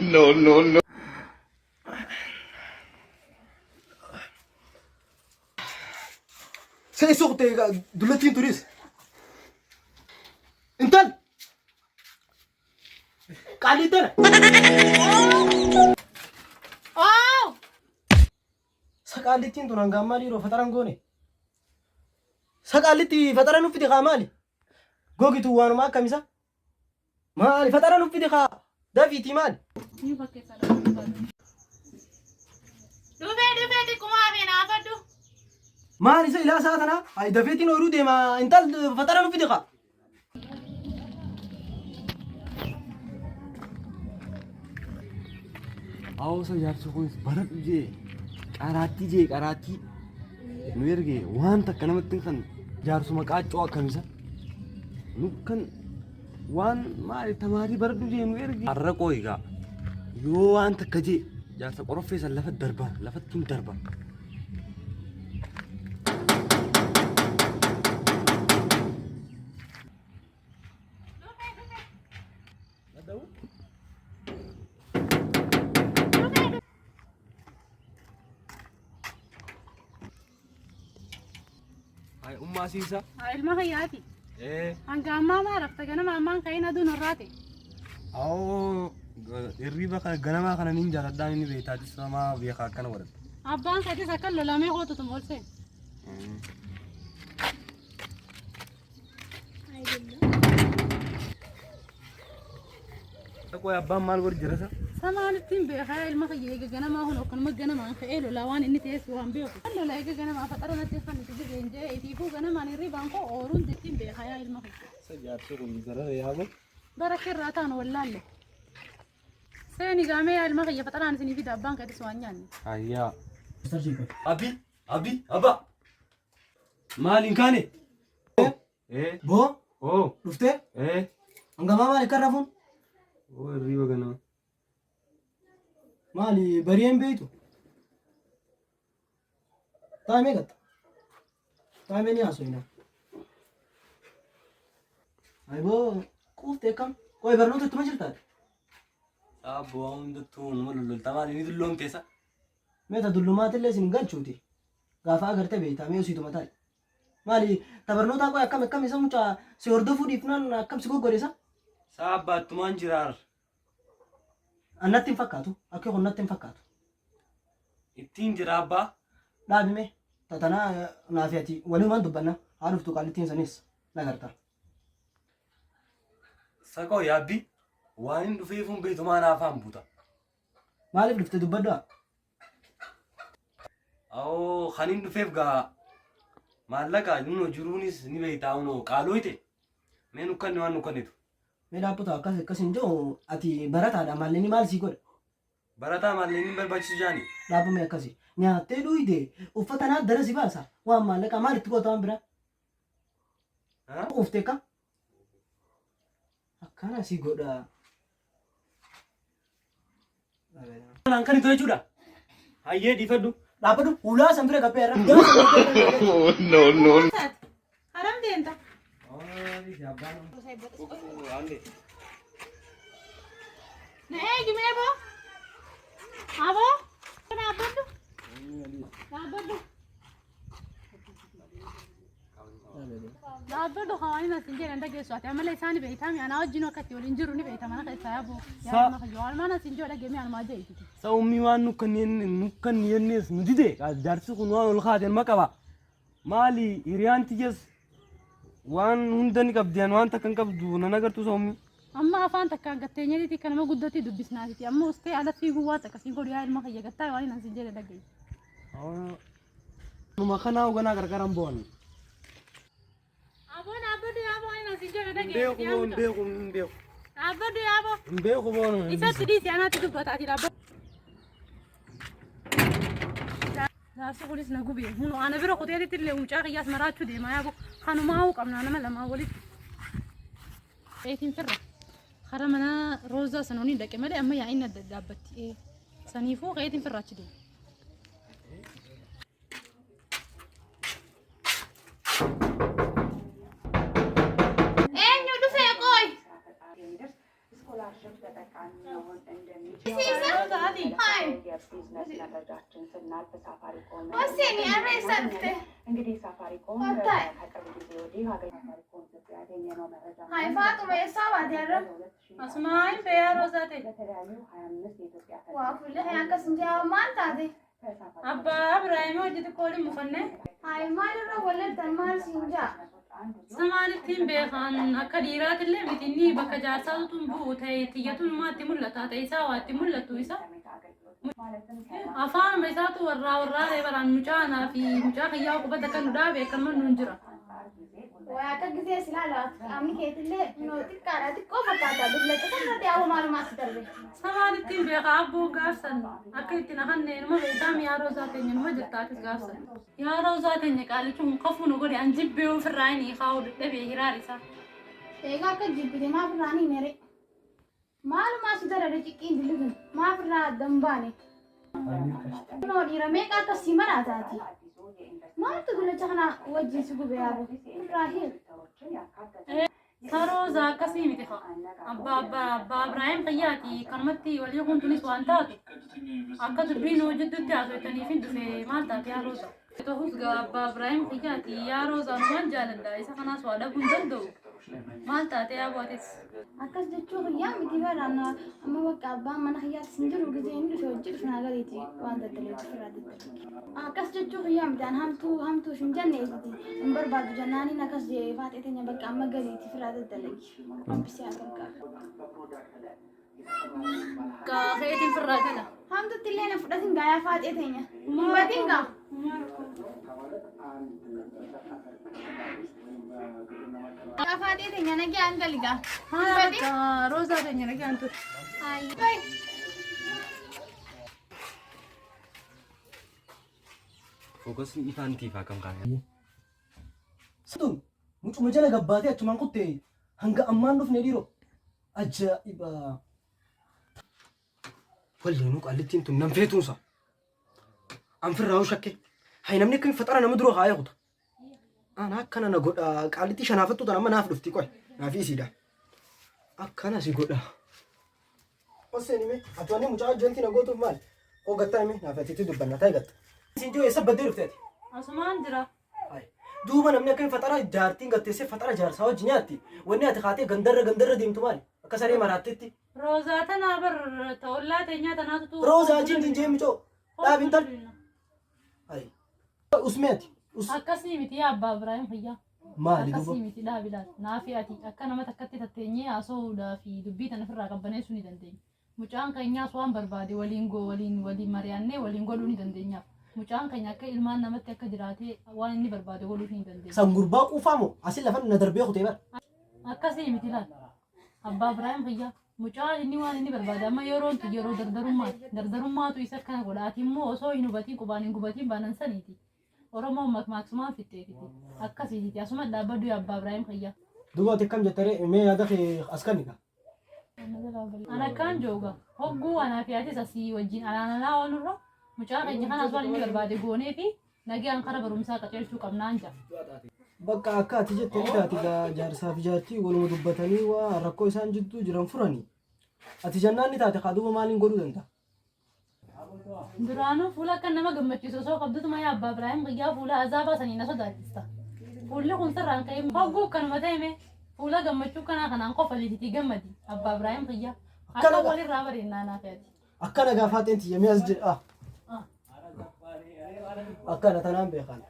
No, no, no. Say suq te dulatin turis. Intan. Kalitan. Oh! Sakalitin tunan gamali ro fataran gone. Sakaliti fataran ufiti kamali. Gogi tu wanu ma kamisa. Mali fataran ufiti ka. Daviti mali. Dufe kuma bina faddu. Mali say ila saatana. Ay daviti no rude ma intal fataran ufiti ka. Awsa jaarsu kun baradhu jee qaraatti nu erge waan takka namatti kan jaarsuma qaaccoo akkamisa nu kan waan maali tamaarii baradhu jee nu erge arraqoo egaa yoo waan takka jee jaarsa qoroffee san lafatti darba ay ummaa siisa Ilma hayyaati. Hanga ammaa maa rafta ganama ammaan ka'in aduun har'aate. awoo hirriba kana ganamaa kana nin jaaladhaan inni beekaatis namaa beekaa akkana godhata Abbaan katis akka lolamee kootutu moolsee. Koy abbaan maal godhi jirasa? Samaalittiin beekaa ilma hayya eega ganamaa kun akkanuma ganamaan ka'ee lolaa waan inni teessu waan beeku. Lola eega ganamaa faxara natti kan itti jireen jee itiifuu ganamaan hirribaan koo ooruun dittiin beekaa yaa ilma hayya. Jaarsi kun gara yaaba. Bara kirraa ta'an wallaalle. Seeni gaamee yaa ilma hayya faxaraan isinii fida abbaan katis waan nyaanne. Ayyaa. Abba. Maaliin kaane? Bo. Oh. Dufte. Hanga mali karrafun. Oh, hirriba ganama. Mali bariyeen beeytu. Taa'imee gatta. Taa'imee ni haasofna. Ayboo quuftee kam? Qoy barnoota ittuma jirtaati. Abbo hundattuu nama lolloltaa maali ni dulloomteessa? Meeta dullumaatillee isin galchuuti. Gaafa agartee beeytaa mee usiituma taa'e. Mali tabarnoota qoy akkam isa mucaa si hordofuu dhiifnaan akkam si goggoleessa? Saabbaattumaan jiraar. Annatti hin fakkaatu. Akka kun natti hin fakkaatu. Ittiin jira abbaa. Dhaabime tatanaa naafi ati walumaan dubbanna haa dhuftu qaalittiin sanis nagarta. Sakoo yaabbi waan hin dhufeefuun beektumaa naafaan buuta. Maaliif dhufte dubbaddaa? Awoo kan hin dhufeef gaa maallaqa nuno jiruunis ni beektaa unoo qaalooyte mee nukkanne waan nukkannetu. Mee dhaabbata akkas hin jiru ati barataadha maalleen maal sii godha? Barataa maalleen hin barbaachisu jaani. Dhaabbame akkasi nyaattee dhuyde uffata naa dara si baasa waan maallaqa maalitti goota waan biraa? Uftee kam? Akkana si godha. Kan itti jechuudha. Hayyee dhiifadhu. Dhaabbatu ulaa san bira gabbee irra. No, no. Haram deemta. Na eegi mee boo? Aboo? Dhaabbadhu. Dhaabbadhu hawaanii nasin jedhan dhageessu ati ammallee isaan beeytaami anaa wajjin akkatti waliin jiru ni beeyta mana keessaa yaaboo. Yaa ilma hayyo waan mana sin jedhu dhageemee almaa jeeyti. Sa'ummi waan nukkan yennees nu dide jaarsi kun waan ol kaateen maqaba. Maali hiriyaanti jes waan hunda ni qabdiyan waan takkan qabdu nan agartu sa'ummi. Amma afaan takkaan gattee nyaatiitti kan nama guddatti dubbisnaatiiti amma ustee alatti guwwaa takkasii godhu yaa ilma hayya gattaa waan nasin jedhe dhageessu. Numa kanaa uganaa qarqaran bo'an. Aboo dhaabbadhu yaaboo waan nasin jedhe Hin dhageessu. beeku. Dhaabbadhu yaaboo. Hin beeku boonu. Isatti dhiisi anaatti dubbataati dhaabbadhu. Jaarsi kunis na gubee hunu ana bira kuteetitti illee mucaa qiyyaas maraachuu deemaa yaaboo kanumaa huu qabnaa nama lamaa walitti. Qeetiin firra. Hara mana roozaa sanooni dhaqe malee amma yaa'iin adda dhaabbatti. Saniifuu qeetiin firra achi deema. እንግዲህ ሳፋሪኮም ከቅርብ ጊዜ ወዲህ ሀገር ሳፋሪኮም ኢትዮጵያ ያገኘነው መረጃ ፋጡሜ ሳባት ያረም አስማይ በያሮዛቴ በተለያዩ 25 የኢትዮጵያ ዋኩለ ያከስ እንዲያው ማንታቴ አባ እብራሂም ወጅት ኮሊ ሙፈነ አይ ማለራ ወለደ ማል ሲንጃ ሰማንቲን በኻን አከዲራት ለምቲኒ በከጃሳቱን ቡታይ ትየቱን ማቲ ሙለታ ተይሳ ዋቲ ሙለቱ ይሳ afaan meeshaatu warraa reebaraan mucaanaa fi mucaa kiyyaa qubata kan dhudaa beekaman nuun jira. Waa akka gisee silaalaaf qaamni keetillee xiqqaadha xiqqoo fakkaata dullata kanarratti yaa'u maalumaas darbe. Samaan ittiin beekaa abboo gaafsan akka ittiin hafannee nama beekaam yaaroo isaateenya nama jirtaatis gaafsan. Yaaroo isaateenya qaalichuun qofuu nu godhe an jibbee ofirraa inni kaa'u dadhabee hiraarisaa. Egaa akka jibbite maafirraa ni mere. Maalumaas darare ciqqiin dilluun maafirraa dambaane. Noo dhiira meeqa akkasii maraataati. Maaltu dullacha kana wajjin si gube yaaru Ibrahim. Sarooza akkasii miti haa. Abbaa Ibrahim Qayyaati kanumatti walii kuntunis waan taatu. Akka dubbiin hojjetutti haasofitaniif hin dhufe maal taate yaa Rooza. Ta'us abbaa Ibrahim Qayyaati yaa Rooza numaan jaaladha isa kanaas waa dhabuu hin danda'u. Maal taate yaa bu'aates. Akkas jechuu guyyaa miti baraan amma bakka abbaan mana hiyyaatti sin jiru gisee inni dhufe hojii dhufe nagariiti waan daddaleetti firraa daddale. Akkas jechuu guyyaa miti aan hamtuu hin jenne eegiti hin barbaadu jennaaniin akkas jee faatee teenya bakka amma gariiti firraa daddale. Hambisee agargaa. Qeetiin firraa gala. Hamtuutti illee na fudhatin gaayaa faatee teenya. Humbatiin gaa. Faatee teenya nagee angaligaa. Haa Roozaa teenya nagee antu. Ayi. Fokusni ifaantiif akkam kaa'e. Situn mucuma jala gabbaatee achumaan kuttee hanga ammaan dhufne dhiiroo ajaa'iba. Walleenuu qaallittiin tun nan feetuunsa. Anfirraa shakke. Hayi namni akkamiin faxara nama dura haa yaa'uta. Ana akkana na godha qaalitti shanaafattu tan amma naaf dhufti qoy naaf isiidha akkana si godha oseen hime atuwanni mucaa hojjanti na gootuuf maal hoogattaa hime naaf atiitti dubbanna ta'e gatta isin jiru eessa baddee dhufteeti Asumaan jira. duuba namni akkamiin faxara jaartiin gatteessee faxara jaarsaa wajji nyaatti wanni ati kaatee gandarra deemtu maali akka saree maraatteetti Roozaa tanaa bar ta'ollaa teenyaa tanaatu tu. roozaa jintiin jee micoo dhaabintal usmeeti Akkasii miti yaa abbaa Ibrahim Qayyaa. maali Akkasii duuba miti dhaabilaati. Naafi ati akka nama takkatti tatteenyee haasa'uudhaa fi dubbii tana ofirraa qabbaneessuu ni dandeenya. Mucaan keenyaas waan barbaade waliin mari'annee waliin godhuu ni dandeenyaaf. Mucaan keenya akka ilmaan namatti akka jiraatee waan inni barbaade godhuu ni dandeenya. san gurbaa quufaa moo asin lafa na darbee kutee bara Akkasii miti laal. Abbaa Ibrahim Qayyaa. Mucaan inni waan inni barbaade amma yeroon tu yeroo dardarummaati. Dardarummaatu isa akkana godha. Ati immoo osoo hin hubatiin qubaan hin gubatiin baanan saniiti. Oromoon makmaaksumaan fitteetiti. Akkasiiti. Asuma dhaabbaduu abbaa Ibrahim Qayyaa. duuba ati akkam jettaree mee yaada kee as kanniga Ana kan jooga. Hogguu anaa fi atis asii wajjin alaanalaa oolurra mucaa keenya kanaas waan inni barbaade goonee fi nagaan kara barumsaa qaceelchuu qabnaan jira. bakka akka ati jettee taati jaarsaa fi jaartii waluma dubbatanii waa rakkoo isaan jidduu jiran furanii ati jannaan ni taate duuba maaliin godhuu danda'a Duraanuu fuula akka nama gammachiisu osoo qabdutuma yaa abbaa Ibrahim Qayyaa fuula azaabaa sanii na sodaachista. Fuulli kun sirraan ka'ee hogguu kanuma ta'e fuula gammachuu kanaan qofa liititii gammadi abbaa Ibrahim Qayyaa. Akka walirraa bareennaa naa fe'ati. akkana gaafaateen tiyyamee as jedha akkana tanaan beekan